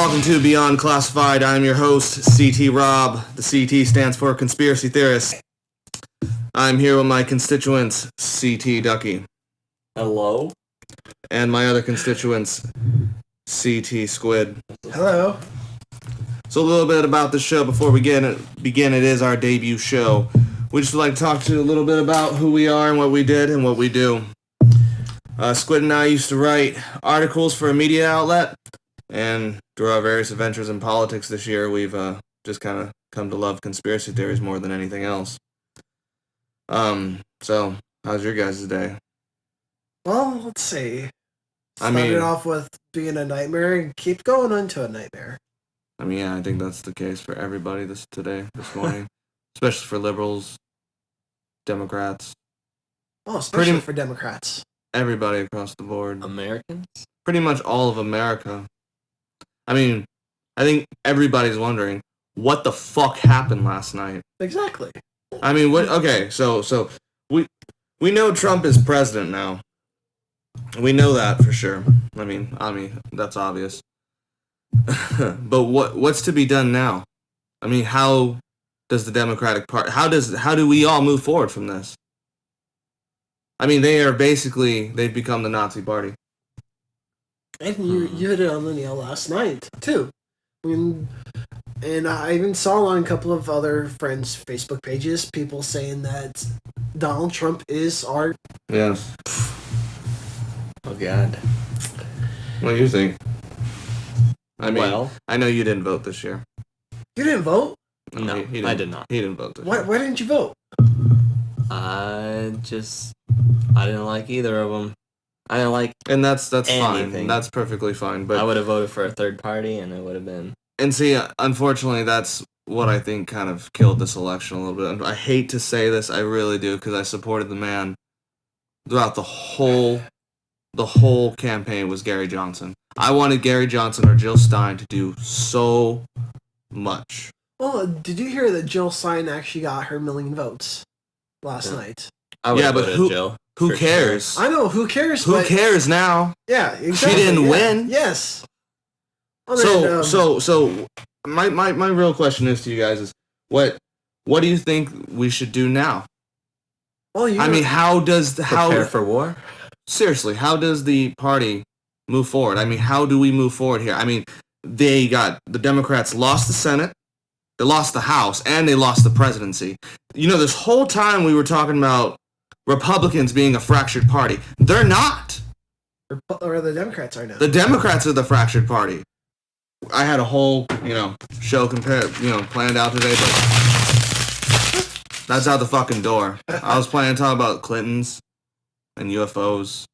welcome to Beyond Classified. I'm your host, CT Rob. The CT stands for Conspiracy Theorist. I'm here with my constituents, CT Ducky. Hello? And my other constituents, CT Squid. Hello. So a little bit about the show before we begin. It is our debut show. We just would like to talk to you a little bit about who we are and what we did and what we do. Squid and I used to write articles for a media outlet, and through our various adventures in politics this year, we've just kind of come to love conspiracy theories more than anything else. So how's your guys' day? Well, let's see. Started off with being a nightmare and keep going into a nightmare. I think that's the case for everybody this morning, especially for liberals, Democrats. Oh, especially for Democrats. Everybody across the board. Americans? Pretty much all of America. I think everybody's wondering, what the fuck happened last night? Exactly. Okay, so we know Trump is president now. We know that for sure. I mean, that's obvious. But what's to be done now? How does the Democratic Party, how do we all move forward from this? They've become the Nazi party. And you hit it on the nail last night, too. And I even saw on a couple of other friends' Facebook pages, people saying that Donald Trump is our... Yes. Oh, God. What do you think? I know you didn't vote this year. You didn't vote? No, I did not. He didn't vote this year. Why didn't you vote? I didn't like either of them. I didn't like and that's anything. Fine. That's perfectly fine. But I would have voted for a third party, and it would have been... And see, unfortunately, that's what I think kind of killed this election a little bit. I hate to say this, I really do, because I supported the man throughout the whole campaign was Gary Johnson. I wanted Gary Johnson or Jill Stein to do so much. Well, did you hear that Jill Stein actually got her 1 million votes last night? I would have voted Jill. Who cares? Sure. I know, who cares? Who cares now? Yeah, exactly. She didn't win. Yes. Well, so my real question is to you guys is what do you think we should do now? Well, prepare for war? Seriously, how does the party move forward? How do we move forward here? The Democrats lost the Senate, they lost the House, and they lost the presidency. This whole time we were talking about Republicans being a fractured party. They're not. Or the Democrats are now. The Democrats are the fractured party. I had a whole, show planned out today, but that's out the fucking door. I was planning to talk about Clintons and UFOs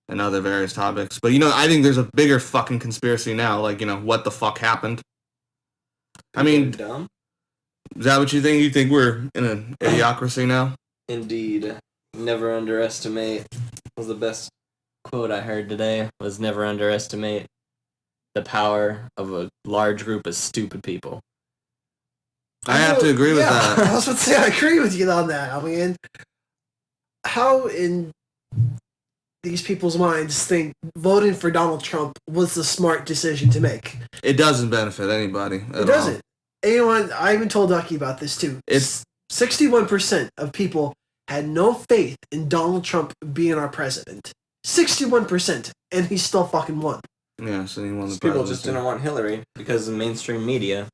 and other various topics. But, I think there's a bigger fucking conspiracy now. What the fuck happened? Dumb? Is that what you think? You think we're in an idiocracy now? Indeed. Never underestimate was the best quote I heard today, was never underestimate the power of a large group of stupid people. I have to agree with that. I was about to say, I agree with you on that. How in these people's minds think voting for Donald Trump was the smart decision to make? It doesn't benefit anybody at all. It doesn't. I even told Ducky about this too. It's 61% of people had no faith in Donald Trump being our president. 61%, and he still fucking won. Yeah, so he won the People just didn't want Hillary because of mainstream media.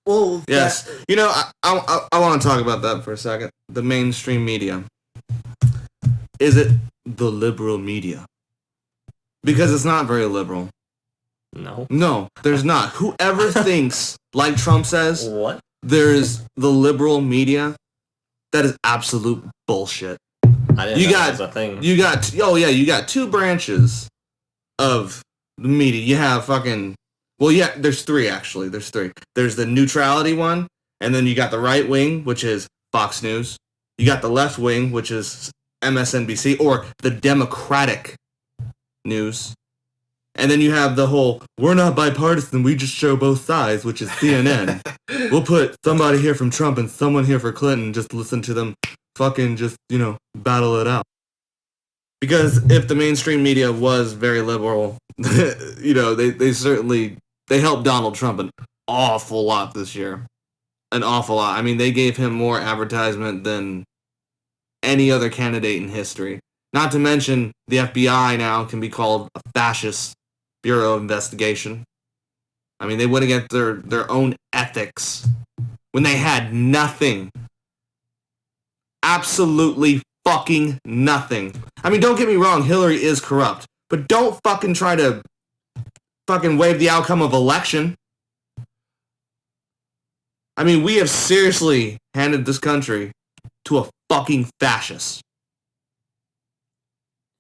Well, yes. I want to talk about that for a second. The mainstream media. Is it the liberal media? Because it's not very liberal. No, there's not. Whoever thinks, like Trump says, what? There's the liberal media, that is absolute bullshit. I didn't know that was a thing. You got two branches of the media. You have there's three actually. There's the neutrality one, and then you got the right wing, which is Fox News. You got the left wing, which is MSNBC, or the Democratic News. And then you have the whole, we're not bipartisan, we just show both sides, which is CNN. We'll put somebody here from Trump and someone here for Clinton, just listen to them fucking just, battle it out. Because if the mainstream media was very liberal, they certainly they helped Donald Trump an awful lot this year. An awful lot. I mean, they gave him more advertisement than any other candidate in history. Not to mention, the FBI now can be called a fascist Bureau of Investigation. I mean, they went against their own ethics when they had nothing. Absolutely fucking nothing. I mean, don't get me wrong, Hillary is corrupt. But don't fucking try to fucking waive the outcome of election. I mean, we have seriously handed this country to a fucking fascist.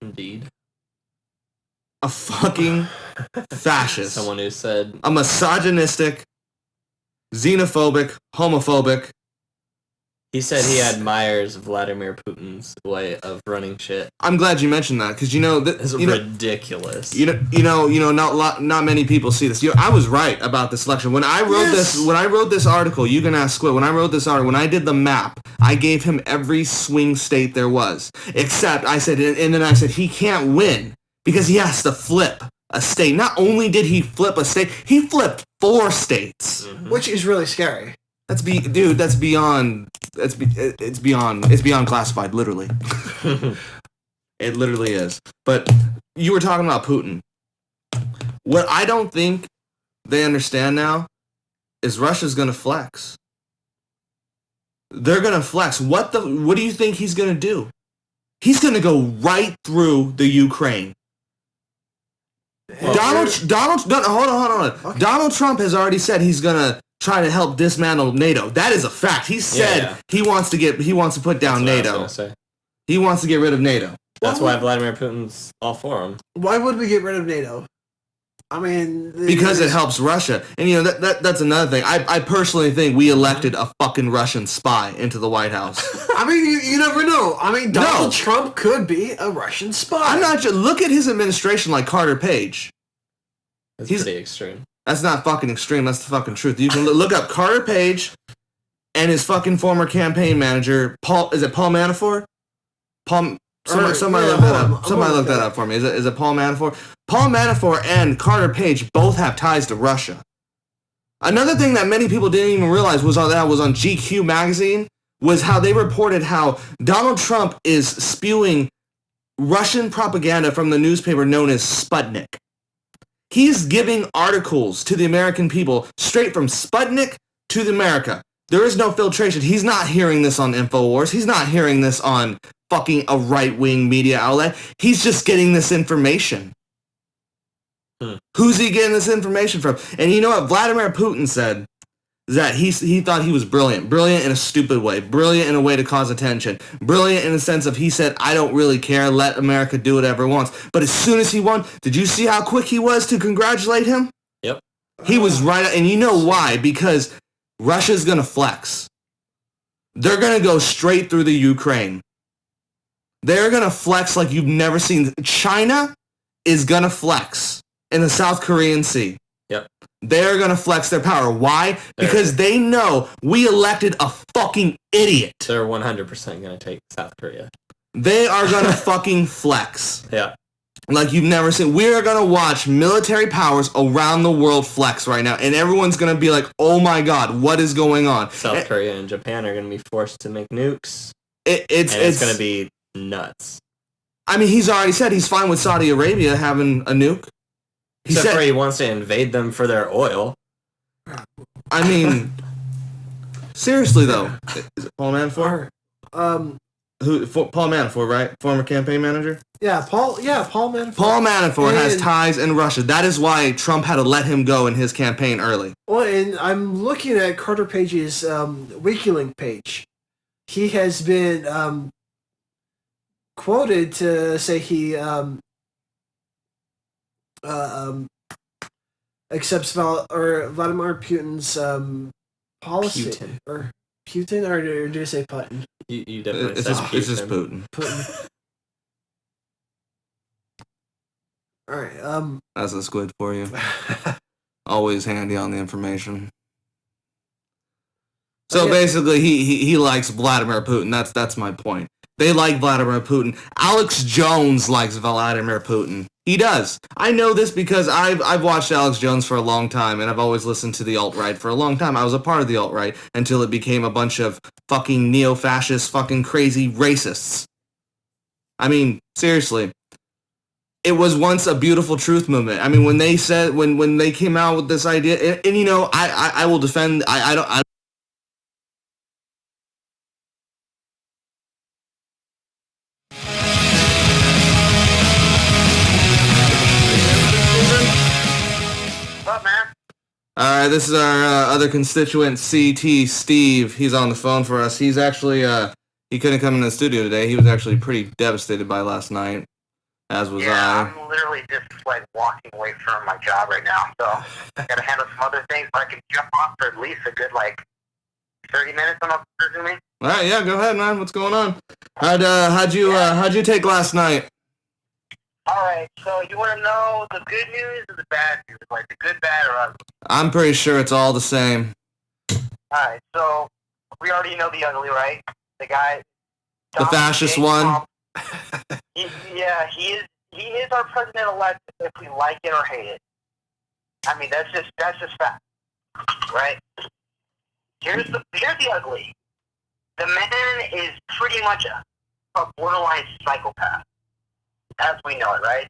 Indeed. A fucking fascist. Someone who said A misogynistic, xenophobic, homophobic. he admires Vladimir Putin's way of running shit. I'm glad you mentioned that because It's ridiculous. Not many people see this. I was right about this election when I wrote this article. You can ask Squid. When I wrote this article, when I did the map, I gave him every swing state there was, except I said, and then I said he can't win because he has to flip a state. Not only did he flip a state, he flipped 4 states, which is really scary. That's beyond classified, literally. It literally is. But you were talking about Putin. What I don't think they understand now is Russia's gonna flex. They're gonna flex. What do you think he's gonna do? He's gonna go right through the Ukraine. Well, hold on. Okay. Donald Trump has already said he's gonna try to help dismantle NATO. That is a fact. He said he wants to put down NATO. He wants to get rid of NATO. That's why Vladimir Putin's all for him. Why would we get rid of NATO? I mean, because it helps Russia, and that's another thing. I personally think we elected a fucking Russian spy into the White House. I mean, you never know. I mean, Donald Trump could be a Russian spy. I'm not just look at his administration like Carter Page. He's pretty extreme. That's not fucking extreme. That's the fucking truth. You can look up Carter Page and his fucking former campaign manager, Paul. Is it Paul Manafort? Somebody look that up. Somebody look that up for me. Is it Paul Manafort? Paul Manafort and Carter Page both have ties to Russia. Another thing that many people didn't even realize was on GQ magazine was how they reported how Donald Trump is spewing Russian propaganda from the newspaper known as Sputnik. He's giving articles to the American people straight from Sputnik to the America. There is no filtration. He's not hearing this on InfoWars. He's not hearing this on fucking a right-wing media outlet. He's just getting this information. Who's he getting this information from? And you know what Vladimir Putin said? That he thought he was brilliant. Brilliant in a stupid way. Brilliant in a way to cause attention. Brilliant in the sense of he said, I don't really care. Let America do whatever it wants. But as soon as he won, did you see how quick he was to congratulate him? Yep. He was right. And you know why? Because Russia's going to flex. They're going to go straight through the Ukraine. They're going to flex like you've never seen. China is going to flex in the South Korean Sea. Yep. They're going to flex their power. Why? Because they know we elected a fucking idiot. They're 100% going to take South Korea. They are going to fucking flex. Yeah. Like you've never seen. We are going to watch military powers around the world flex right now. And everyone's going to be like, oh my God, what is going on? South Korea and Japan are going to be forced to make nukes. It's going to be nuts. I mean, he's already said he's fine with Saudi Arabia having a nuke. Except for he wants to invade them for their oil. I mean, seriously though, is it Paul Manafort? Paul Manafort, right? Former campaign manager. Yeah, Paul Manafort. Paul Manafort has ties in Russia. That is why Trump had to let him go in his campaign early. Well, and I'm looking at Carter Page's WikiLink page. He has been quoted to say he accepts Vladimir Putin's policy. Putin. Or Putin, or do you say Putin? You definitely it's just Putin. Putin. All right. That's a squid for you. Always handy on the information. So basically, he likes Vladimir Putin. That's my point. They like Vladimir Putin. Alex Jones likes Vladimir Putin. He does. I know this because I've watched Alex Jones for a long time, and I've always listened to the alt-right for a long time. I was a part of the alt-right until it became a bunch of fucking neo-fascist, fucking crazy racists. I mean, seriously. It was once a beautiful truth movement. I mean, when they said, when they came out with this idea, and you know, I will defend, I don't... Alright, this is our other constituent, CT Steve. He's on the phone for us. He's actually, he couldn't come in the studio today. He was actually pretty devastated by last night, as was I. I'm literally just, like, walking away from my job right now, so I gotta handle some other things, but I can jump off for at least a good, like, 30 minutes, I'm presuming. Alright, yeah, go ahead, man. What's going on? How'd you take last night? Alright, so you want to know the good news or the bad news? Like the good, bad, or ugly? I'm pretty sure it's all the same. Alright, so we already know the ugly, right? The guy... The fascist one? He is our president-elect if we like it or hate it. I mean, that's just fact, right? Here's the ugly. The man is pretty much a borderline psychopath. As we know it, right?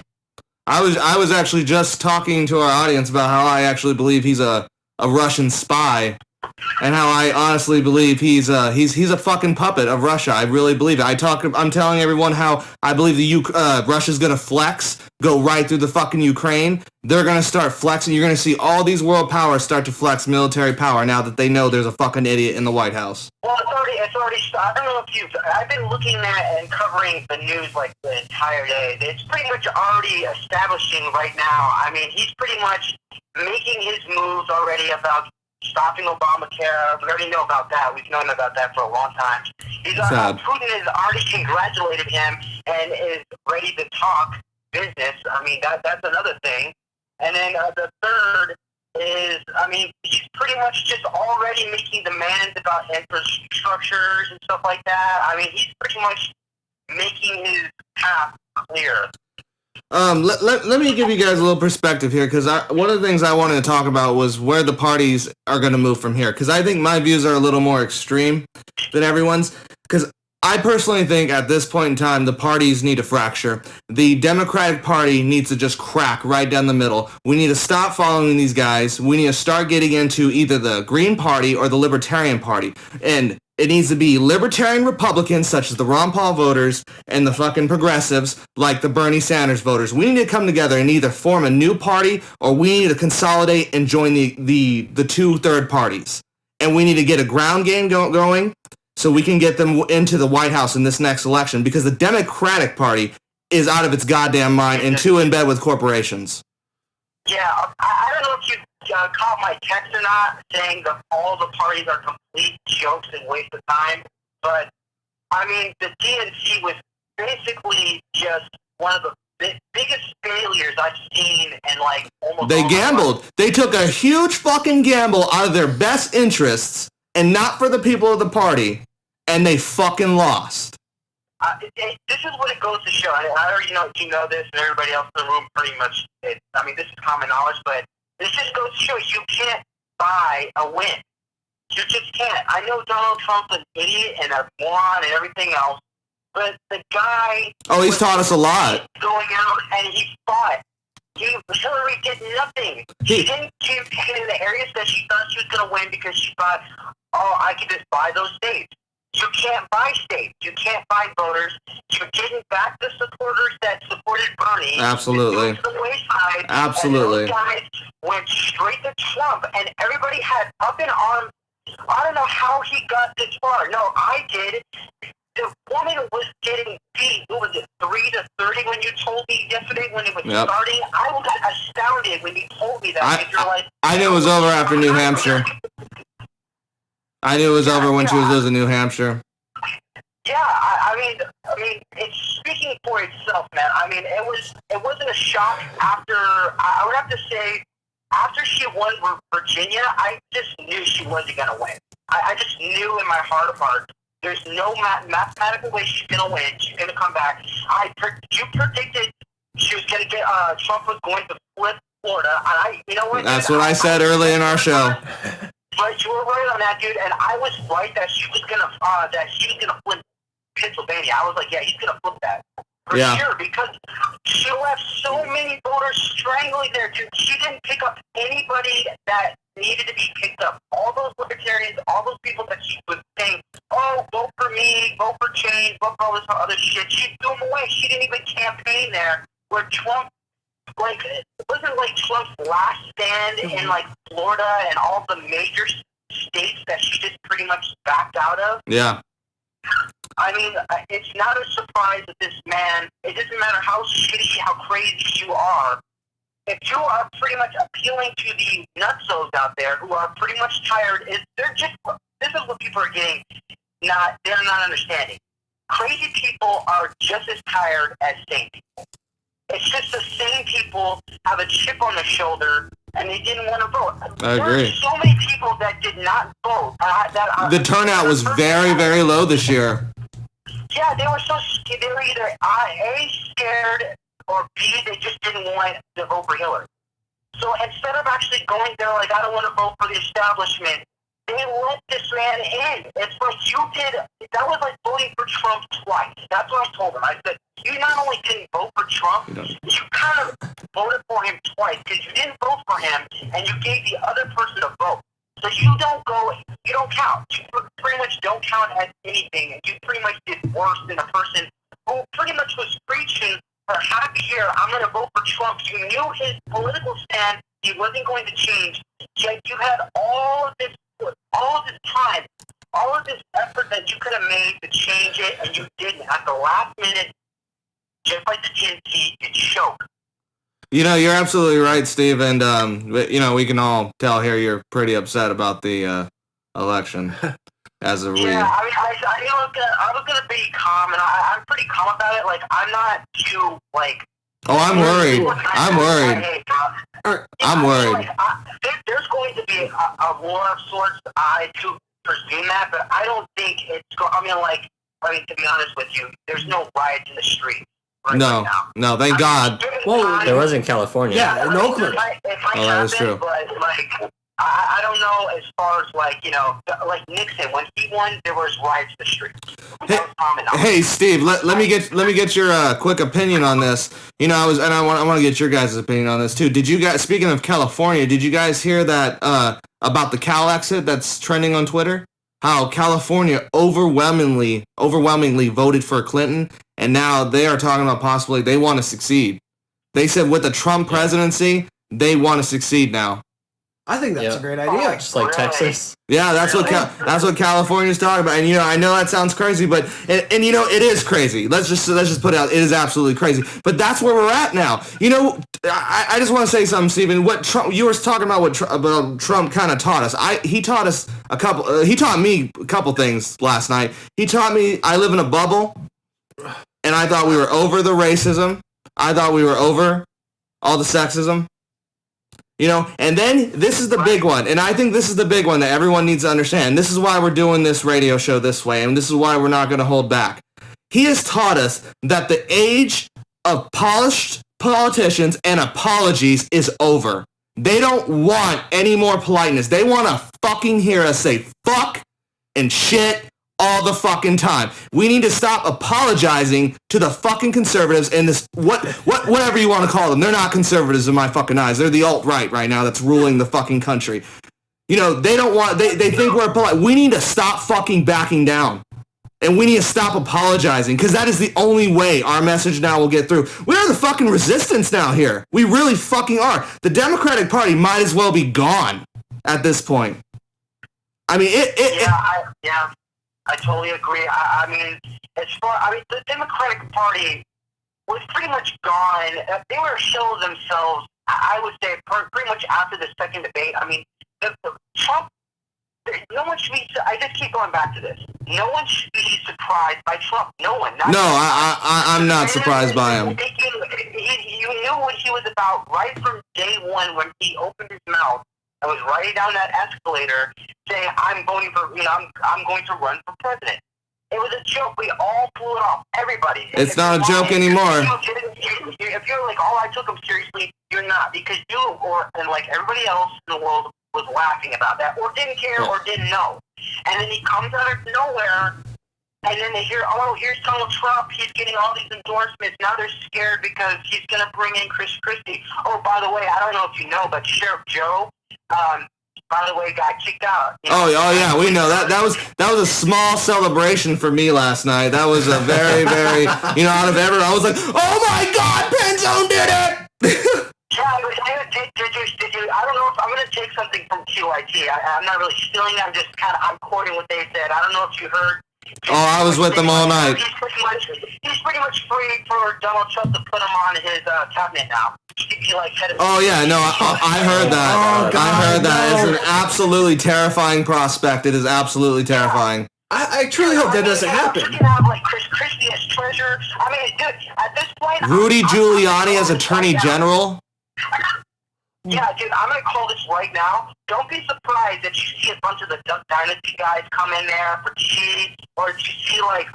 I was actually just talking to our audience about how I actually believe he's a Russian spy, and how I honestly believe he's a fucking puppet of Russia. I really believe it. I'm telling everyone how I believe Russia's gonna flex, go right through the fucking Ukraine. They're gonna start flexing. You're gonna see all these world powers start to flex military power now that they know there's a fucking idiot in the White House. Well, it's already. I don't know if I've been looking at and covering the news like the entire day. It's pretty much already establishing right now. I mean, he's pretty much making his moves already about stopping Obamacare. We already know about that. We've known about that for a long time. Putin has already congratulated him and is ready to talk business. I mean, that's another thing. And then the third is, I mean, he's pretty much just already making demands about infrastructures and stuff like that. I mean, he's pretty much making his path clear. Let me give you guys a little perspective here, because one of the things I wanted to talk about was where the parties are going to move from here, because I think my views are a little more extreme than everyone's, because I personally think at this point in time, the parties need to fracture. The Democratic Party needs to just crack right down the middle. We need to stop following these guys. We need to start getting into either the Green Party or the Libertarian Party. And it needs to be Libertarian Republicans, such as the Ron Paul voters, and the fucking progressives, like the Bernie Sanders voters. We need to come together and either form a new party, or we need to consolidate and join the two third parties. And we need to get a ground game going, so we can get them into the White House in this next election, because the Democratic Party is out of its goddamn mind and too in bed with corporations. Yeah, I don't know if you caught my text or not, saying that all the parties are complete jokes and waste of time, but, I mean, the DNC was basically just one of the biggest failures I've seen in, like, almost... They gambled. They took a huge fucking gamble out of their best interests, and not for the people of the party, and they fucking lost. This is what it goes to show. I already know you know this, and everybody else in the room pretty much. I mean, this is common knowledge, but this just goes to show you can't buy a win. You just can't. I know Donald Trump's an idiot and a moron and everything else, but the guy... Oh, he's taught us a lot. ...going out and he fought. Hillary did nothing. She didn't campaign in the areas that she thought she was going to win because she thought, oh, I could just buy those states. You can't buy states. You can't buy voters. You didn't back the supporters that supported Bernie. Absolutely. To the wayside. Absolutely. And those guys went straight to Trump, and everybody had up in arms. I don't know how he got this far. No, I did. The woman was getting beat. What was it, 3-30 when you told me yesterday when it was starting? I got astounded when you told me that. I knew it was over after New Hampshire. I knew it was over when she was losing New Hampshire. Yeah, I mean, it's speaking for itself, man. I mean, it wasn't a shock after. I would have to say, after she won Virginia, I just knew she wasn't gonna win. I just knew in my heart of hearts There's no mathematical way she's gonna win. She's gonna come back. You predicted she was gonna get Trump was going to flip Florida. You know what? That's what I said early in our show. But you were right on that, dude, and I was right that she was gonna flip Pennsylvania. I was like, yeah, he's gonna flip that for sure, because she left so many voters strangling there, dude. She didn't pick up anybody that needed to be picked up. All those libertarians, all those people that she was saying, oh, vote for me, vote for change, vote for all this other shit, she threw them away. She didn't even campaign there, where Trump, like, it wasn't like Trump's last stand in, like, Florida and all the major states that she just pretty much backed out of. Yeah. I mean, it's not a surprise that this man, it doesn't matter how shitty, how crazy you are, if you are pretty much appealing to the nutsos out there who are pretty much tired, this is what people are getting, they're not understanding. Crazy people are just as tired as sane people. It's just the same people have a chip on their shoulder and they didn't want to vote. I agree. There are so many people that did not vote. The turnout was very, very low this year. Yeah, they were so scared. They were either A, scared, or B, they just didn't want to vote for Hillary. So instead of actually going there like, I don't want to vote for the establishment, they let this man in. It's like you did. That was like voting for Trump twice. That's what I told him. I said, you not only didn't vote for Trump, you kind of voted for him twice because you didn't vote for him and you gave the other person a vote. So you don't count. You pretty much don't count as anything. You pretty much did worse than a person who pretty much was preaching for half a year, I'm going to vote for Trump. You knew his political stand, he wasn't going to change. Yet you had all of this time, all of this effort that you could have made to change it, and you didn't. At the last minute, just like the TNT, you choked. You know, you're absolutely right, Steve, and we can all tell here you're pretty upset about the election. As a I mean, I was gonna be calm, and I'm pretty calm about it. Like, I'm not too like. Oh, I'm worried. I'm worried. I'm worried. There's going to be a war of sorts. I do presume that, but I don't think it's. To be honest with you, there's no riots in the street. No, thank God. Well, there was in California. Yeah, in Oakland. That is true. But I don't know as far as like Nixon, when he won, there was riots in the street. Hey, Steve, let me get your quick opinion on this. You know, I want to get your guys' opinion on this too. Did you guys, speaking of California, did you guys hear that about the Cal exit that's trending on Twitter? How California overwhelmingly voted for Clinton, and now they are talking about possibly they want to succeed. They said with the Trump presidency, they want to succeed now. I think that's a great idea. Just like Texas. Yeah, that's what California's talking about. And I know that sounds crazy, but and it is crazy. Let's just put it out. It is absolutely crazy. But that's where we're at now. I just want to say something, Stephen. What Trump, you were talking about what Trump kind of taught us. He taught us he taught me a couple things last night. He taught me I live in a bubble, and I thought we were over the racism. I thought we were over all the sexism. And then this is the big one, and I think this is the big one that everyone needs to understand. This is why we're doing this radio show this way, and this is why we're not going to hold back. He has taught us that the age of polished politicians and apologies is over. They don't want any more politeness. They want to fucking hear us say fuck and shit all the fucking time. We need to stop apologizing to the fucking conservatives and this whatever you want to call them. They're not conservatives in my fucking eyes. They're the alt-right right now that's ruling the fucking country. They don't want they think we're polite. We need to stop fucking backing down. And we need to stop apologizing, because that is the only way our message now will get through. We are the fucking resistance now here. We really fucking are. The Democratic Party might as well be gone at this point. I mean, I totally agree. The Democratic Party was pretty much gone. They were a shell of themselves, I would say, pretty much after the second debate. I mean, Trump, no one should be, I just keep going back to this. No one should be surprised by Trump. No one. I'm not surprised by him. You knew what he was about right from day one when he opened his mouth. I was riding down that escalator saying, I'm going to run for president. It was a joke. We all blew it off. Everybody. It's not a joke anymore. If you're like, oh, I took him seriously, you're not, because you and like everybody else in the world was laughing about that, or didn't care, or didn't know. And then he comes out of nowhere, and then they hear, oh, here's Donald Trump. He's getting all these endorsements. Now they're scared because he's going to bring in Chris Christie. Oh, by the way, I don't know if you know, but Sheriff Joe, by the way, got kicked out. Oh yeah, we know that. That was a small celebration for me last night. That was a very, very, out of everyone, I was like, oh my God, Penzone did it. Yeah, did you? I don't know if I'm going to take something from QIT. I'm not really stealing it. I'm quoting what they said. I don't know if you heard. Oh, I was with them all night. He's pretty much free for Donald Trump to put him on his cabinet now. Oh yeah, no, I heard that. Oh, God, I heard that. no. It's an absolutely terrifying prospect. It is absolutely terrifying. I truly hope that doesn't happen. You can have like Chris Christie as treasurer. I mean, dude, at this point, Rudy Giuliani as Attorney General. Yeah, dude, I'm gonna call this right now. Don't be surprised that you see a bunch of the Duck Dynasty guys come in there for cheese, or you see like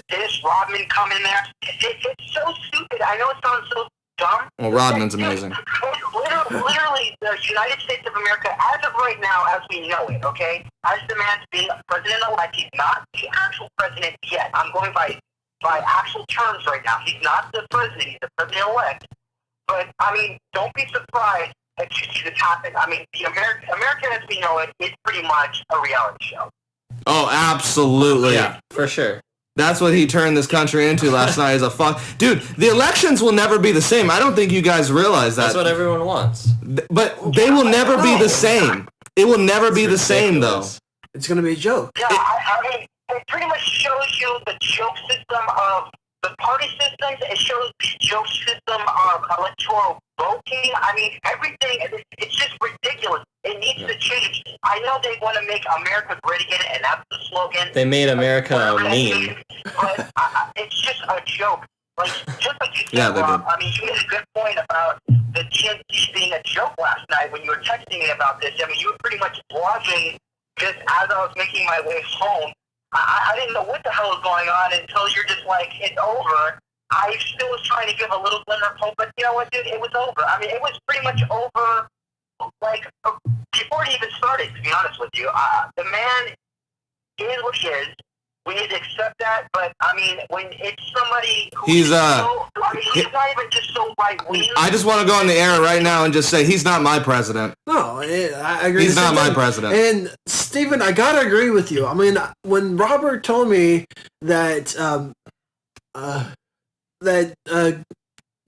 Dennis Rodman come in there. It's so stupid. I know it sounds so dumb. Well, Rodman's amazing. Literally, the United States of America, as of right now, as we know it, okay, as the man's being president-elect, he's not the actual president yet. I'm going by actual terms right now. He's not the president. He's the president-elect. But, I mean, don't be surprised that you see this happen. I mean, the America as we know it is pretty much a reality show. Oh, absolutely. Yeah, for sure. That's what he turned this country into last night is a fuck. Dude, the elections will never be the same. I don't think you guys realize that. That's what everyone wants. But they will never be the same. It will never be the same, though. It's going to be a joke. Yeah, I mean, it pretty much shows you the joke system of the party systems. It shows the joke system of electoral voting. I mean, everything, it's just ridiculous. It needs to change. I know they want to make America great again, and that's the slogan. They made America a meme. But it's just a joke. Like, just like you said, Yeah, they Rob, did. I mean, you made a good point about the TNT being a joke last night when you were texting me about this. I mean, you were pretty much vlogging just as I was making my way home. I didn't know what the hell was going on until you're just like, it's over. I still was trying to give a little glimmer of hope, but you know what, dude? It was over. I mean, it was pretty much over, like, before it even started, to be honest with you. The man is what he is. We need to accept that, but, I mean, when it's somebody who He's, he's not even just so right-wing. I just want to go on the air right now and just say he's not my president. No, I agree. He's the not same my thing. president. And Stephen, I gotta agree with you. I mean, when Robert told me that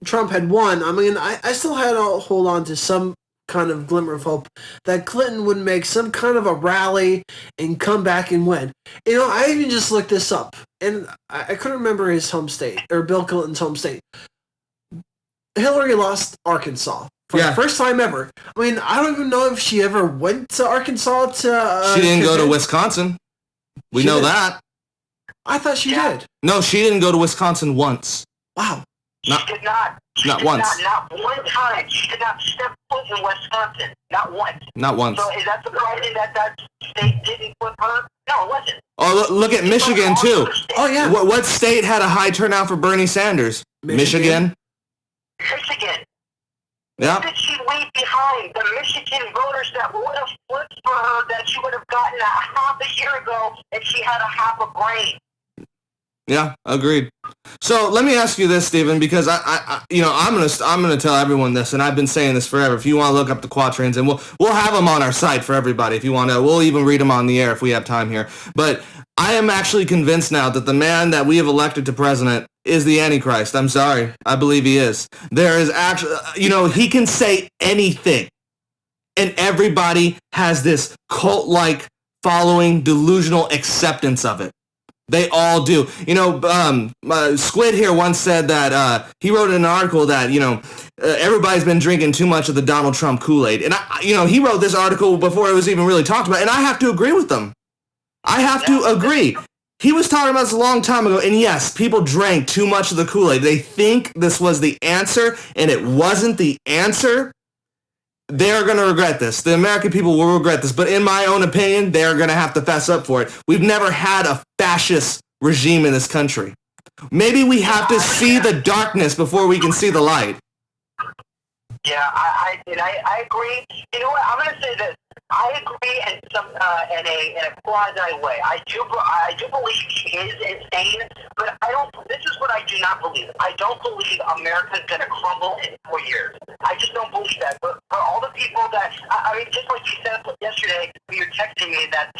Trump had won, I mean, I still had to hold on to some kind of glimmer of hope that Clinton would make some kind of a rally and come back and win. You know, I even just looked this up, and I couldn't remember his home state, or Bill Clinton's home state. Hillary lost Arkansas for the first time ever. I mean, I don't even know if she ever went to Arkansas to... she didn't go to Wisconsin. We know that. I thought she did. No, she didn't go to Wisconsin once. Wow. She did not. Not once. Not one time. She did not step foot in Wisconsin. Not once. Not once. So is that surprising that state didn't put her? No, it wasn't. Oh, look at Michigan, too. Oh, yeah. What state had a high turnout for Bernie Sanders? Michigan. Michigan. Yeah. What did she leave behind? The Michigan voters that would have flipped for her that she would have gotten a half a year ago if she had a half a brain. Yeah, agreed. So let me ask you this, Stephen, because I'm gonna tell everyone this, and I've been saying this forever. If you want to look up the quatrains, and we'll have them on our site for everybody. If you want to, we'll even read them on the air if we have time here. But I am actually convinced now that the man that we have elected to president is the Antichrist. I'm sorry, I believe he is. There is actually, he can say anything, and everybody has this cult-like following, delusional acceptance of it. They all do. Squid here once said that he wrote in an article that, everybody's been drinking too much of the Donald Trump Kool-Aid. And, he wrote this article before it was even really talked about, and I have to agree with them. I have to agree. He was talking about this a long time ago, and yes, people drank too much of the Kool-Aid. They think this was the answer, and it wasn't the answer. They're going to regret this. The American people will regret this. But in my own opinion, they're going to have to fess up for it. We've never had a fascist regime in this country. Maybe we have to see the darkness before we can see the light. Yeah, I agree. You know what? I'm gonna say this. I agree in a quasi way. I do believe he is insane, but I don't. This is what I do not believe. I don't believe America's gonna crumble in 4 years. I just don't believe that. But for all the people that, I mean, just like you said yesterday, when you were texting me that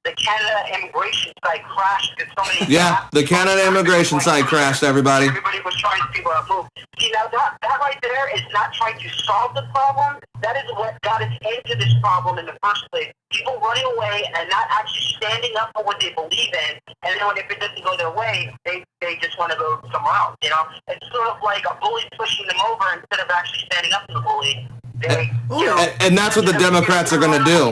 the Canada immigration site crashed because so many. Yeah, the Canada immigration site crashed. Everybody was trying to figure out move. See, now that right there is not trying to solve the problem. That is what got us into this problem in the first place. People running away and not actually standing up for what they believe in, and then if it doesn't go their way, they just want to go somewhere else. You know, it's sort of like a bully pushing them over instead of actually standing up to the bully. And that's what the Democrats are going to do.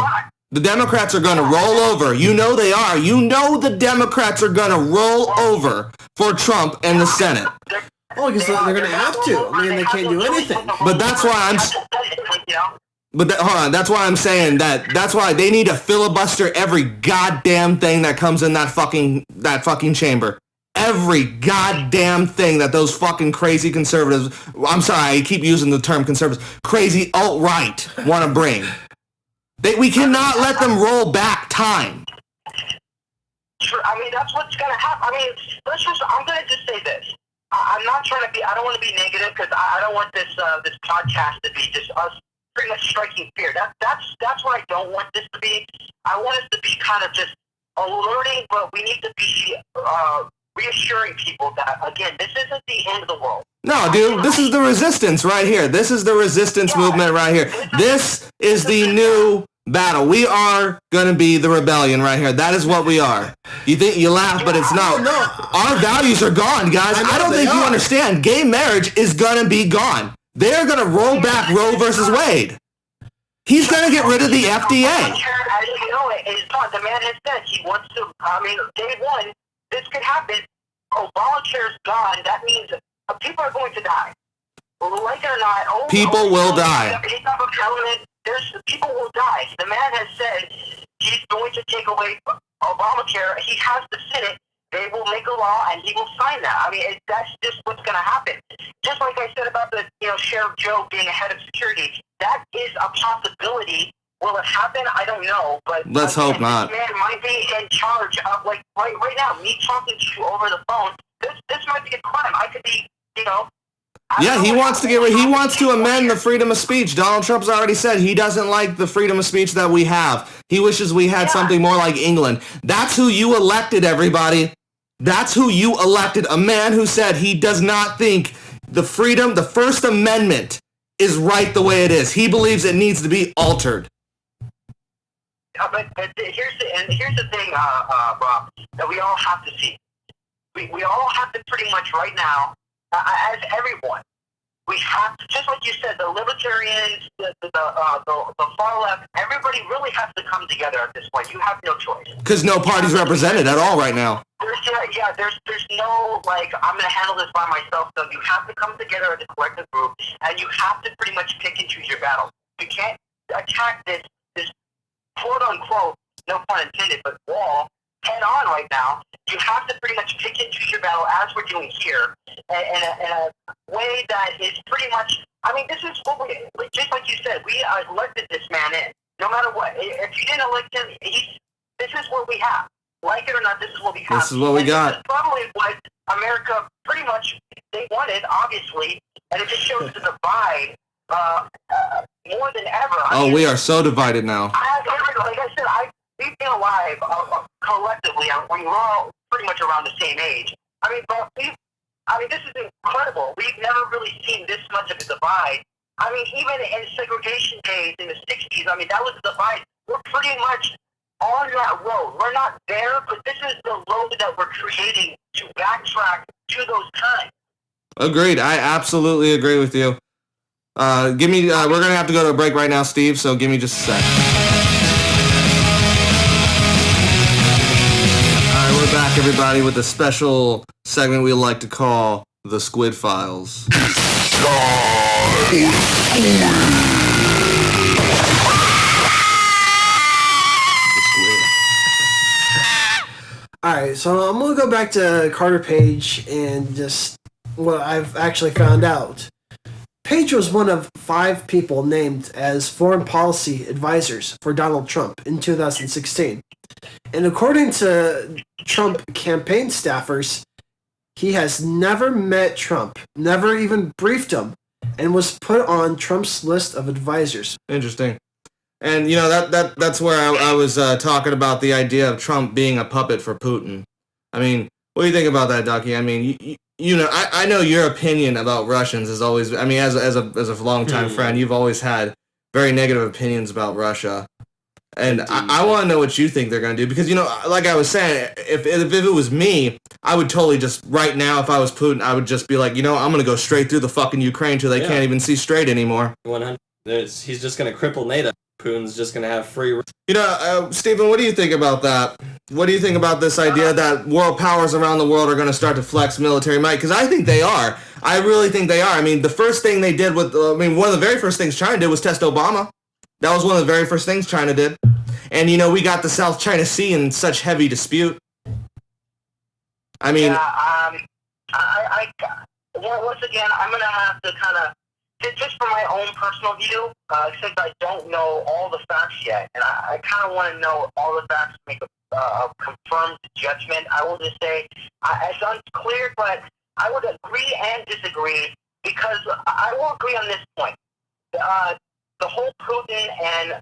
The Democrats are going to roll over. You know they are. You know the Democrats are going to roll over for Trump and the Senate. Oh, because they're going to have to. I mean, they can't do anything. But that's why hold on. That's why I'm saying that. That's why they need to filibuster every goddamn thing that comes in that fucking chamber. Every goddamn thing that those fucking crazy conservatives. I'm sorry, I keep using the term conservatives. Crazy alt-right want to bring. We cannot let them roll back time. Sure, I mean, that's what's going to happen. I mean, I'm going to just say this. I'm not trying to be, I don't want to be negative because I don't want this podcast to be just us pretty much striking fear. That's what I don't want this to be. I want us to be kind of just alerting, but we need to be reassuring people that, again, this isn't the end of the world. No, dude, this is the resistance right here. This is the resistance movement right here. This is the new battle. We are going to be the rebellion right here. That is what we are. You think you laugh, but it's not. No. Our values are gone, guys. I don't think you understand. Gay marriage is going to be gone. They're going to roll back Roe versus Wade. He's going to get rid of the FDA. As you know, the man has said he wants to, I mean, day one, this could happen. Obamacare is gone. That means people are going to die. Like it or not, people will die. People will die. The man has said he's going to take away Obamacare. He has the Senate. They will make a law, and he will sign that. I mean, that's just what's going to happen. Just like I said about the Sheriff Joe being a head of security, that is a possibility. Will it happen? I don't know, but let's hope not. This man might be in charge of, like, right now, me talking to you over the phone. This might be a crime. I could be, Yeah, he wants to amend the freedom of speech. Donald Trump's already said he doesn't like the freedom of speech that we have. He wishes we had something more like England. That's who you elected, everybody. That's who you elected. A man who said he does not think the First Amendment is right the way it is. He believes it needs to be altered. But here's the thing, Rob, that we all have to see. We all have to pretty much right now, as everyone, we have to, just like you said, the libertarians, the far left, everybody really has to come together at this point. You have no choice. Because no party's represented at all right now. There's no, like, I'm going to handle this by myself. So you have to come together as a collective group, and you have to pretty much pick and choose your battle. You can't attack this quote-unquote, no pun intended, but wall head on right now. You have to pretty much pick and choose your battle as we're doing here in a way that is pretty much, I mean, this is what we, just like you said, we elected this man in. No matter what. If you didn't elect him, this is what we have. Like it or not, this is what we have. This is what we got. This is probably what America pretty much, they wanted, obviously, and it just shows the divide more than ever. We are so divided now. Like I said, we've been alive collectively. We're all pretty much around the same age. I mean, this is incredible. We've never really seen this much of a divide. I mean, even in segregation days in the 60s, I mean, that was a divide. We're pretty much on that road. We're not there, but this is the road that we're creating to backtrack to those times. Agreed. I absolutely agree with you. We're going to have to go to a break right now, Steve, so give me just a sec. All right, we're back, everybody, with a special segment we like to call the Squid Files. All right, so I'm gonna go back to Carter Page and just what I've actually found out. Page was one of 5 people named as foreign policy advisors for Donald Trump in 2016. And according to Trump campaign staffers, he has never met Trump, never even briefed him, and was put on Trump's list of advisors. Interesting. And, you know, that's where I was talking about the idea of Trump being a puppet for Putin. I mean, what do you think about that, Ducky? I mean, you know, I know your opinion about Russians is always, I mean, as a longtime friend, you've always had very negative opinions about Russia. And I want to know what you think they're going to do. Because, you know, like I was saying, if it was me, I would totally just, right now, if I was Putin, I would just be like, you know, I'm going to go straight through the fucking Ukraine till they can't even see straight anymore. 100. He's just going to cripple NATO. Putin's just going to have free... You know, Stephen, what do you think about that? What do you think about this idea that world powers around the world are going to start to flex military might? Because I think they are. I really think they are. I mean, the first thing they did with... I mean, one of the very first things China did was test Obama. That was one of the very first things China did. And, you know, we got the South China Sea in such heavy dispute. I mean... Once again, I'm going to have to kind of... Just from my own personal view, since I don't know all the facts yet, and I kind of want to know all the facts to make a confirmed judgment, I will just say it's unclear, but I would agree and disagree, because I will agree on this point. The whole Putin and,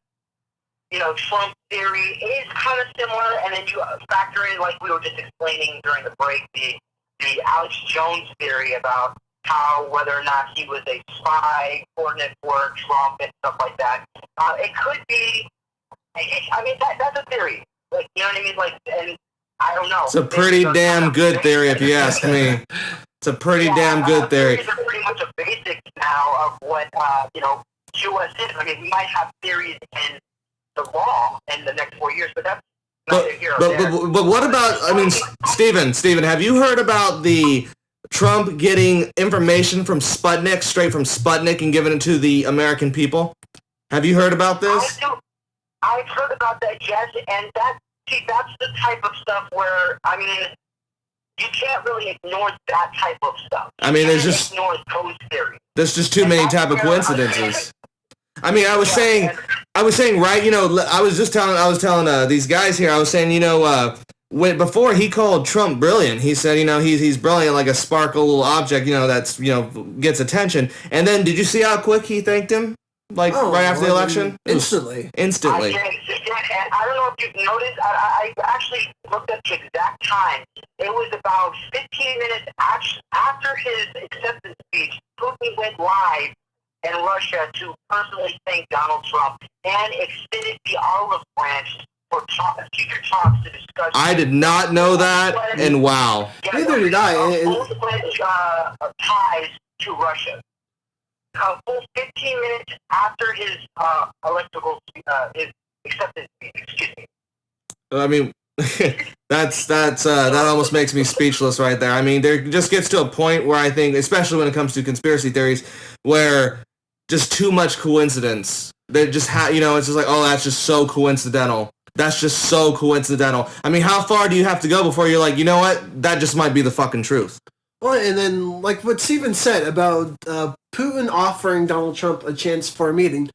you know, Trump theory is kind of similar, and then you factor in, like we were just explaining during the break, the Alex Jones theory about how whether or not he was a spy, coordinate for Trump and stuff like that. It could be. I mean, that's a theory. Like, you know what I mean? Like, and I don't know. It's a pretty damn good theory, if you ask me. It's a pretty damn good theory. Theories are pretty much a basic now of what you know, U.S. is. I mean, we might have theories in the law in the next 4 years, but that's neither here or there. But what about? I mean, Stephen, have you heard about the Trump getting information from Sputnik, straight from Sputnik, and giving it to the American people? Have you heard about this? I've heard about that, yes, and that's the type of stuff where, I mean, you can't really ignore that type of stuff. I mean, there's just too many type of coincidences. I mean, I was saying, right, you know, I was telling these guys here, I was saying, you know, before he called Trump brilliant, he said, you know, he's brilliant like a sparkle little object, you know, that's, you know, gets attention. And then did you see how quick he thanked him? Like right after the election? Instantly. I don't know if you've noticed, I actually looked at the exact time. It was about 15 minutes after his acceptance speech. Putin went live in Russia to personally thank Donald Trump and extended the olive branch for future talks to discuss. I did not know that, and wow. Neither did I. Full-fledged ties to Russia. A full 15 minutes after his his acceptance speech. Excuse me. I mean, that almost makes me speechless right there. I mean, there just gets to a point where I think, especially when it comes to conspiracy theories, where just too much coincidence. They just you know, it's just like, oh, that's just so coincidental. That's just so coincidental. I mean, how far do you have to go before you're like, you know what? That just might be the fucking truth. Well, and then, like what Steven said about Putin offering Donald Trump a chance for a meeting,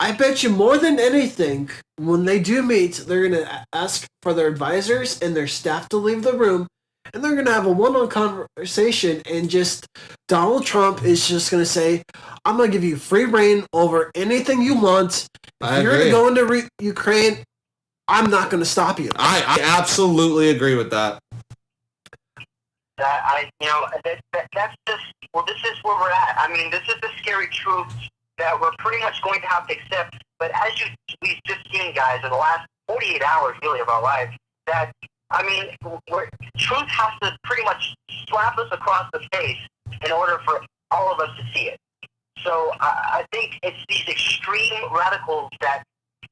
I bet you more than anything, when they do meet, they're going to ask for their advisors and their staff to leave the room, and they're going to have a one-on conversation, and just Donald Trump is just going to say, I'm going to give you free reign over anything you want. If you're going to go into Ukraine, I'm not going to stop you. I absolutely agree with that. That's just, well, this is where we're at. I mean, this is the scary truth that we're pretty much going to have to accept. But as we've just seen, guys, in the last 48 hours, really, of our lives, that, I mean, truth has to pretty much slap us across the face in order for all of us to see it. So I think it's these extreme radicals that,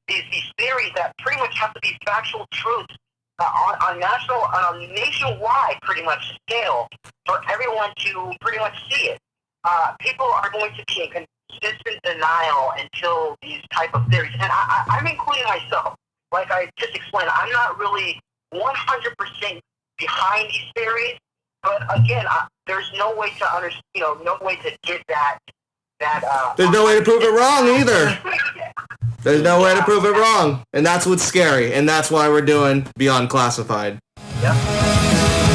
these theories that pretty much have to be factual truths on a nationwide pretty much scale for everyone to pretty much see it. People are going to be in consistent denial until these type of theories, and I'm including myself. Like I just explained, I'm not really 100% behind these theories. But again, there's no way to understand, no way to get that. There's no way to prove it wrong either. There's no way to prove it wrong, and that's what's scary, and that's why we're doing Beyond Classified. Yep.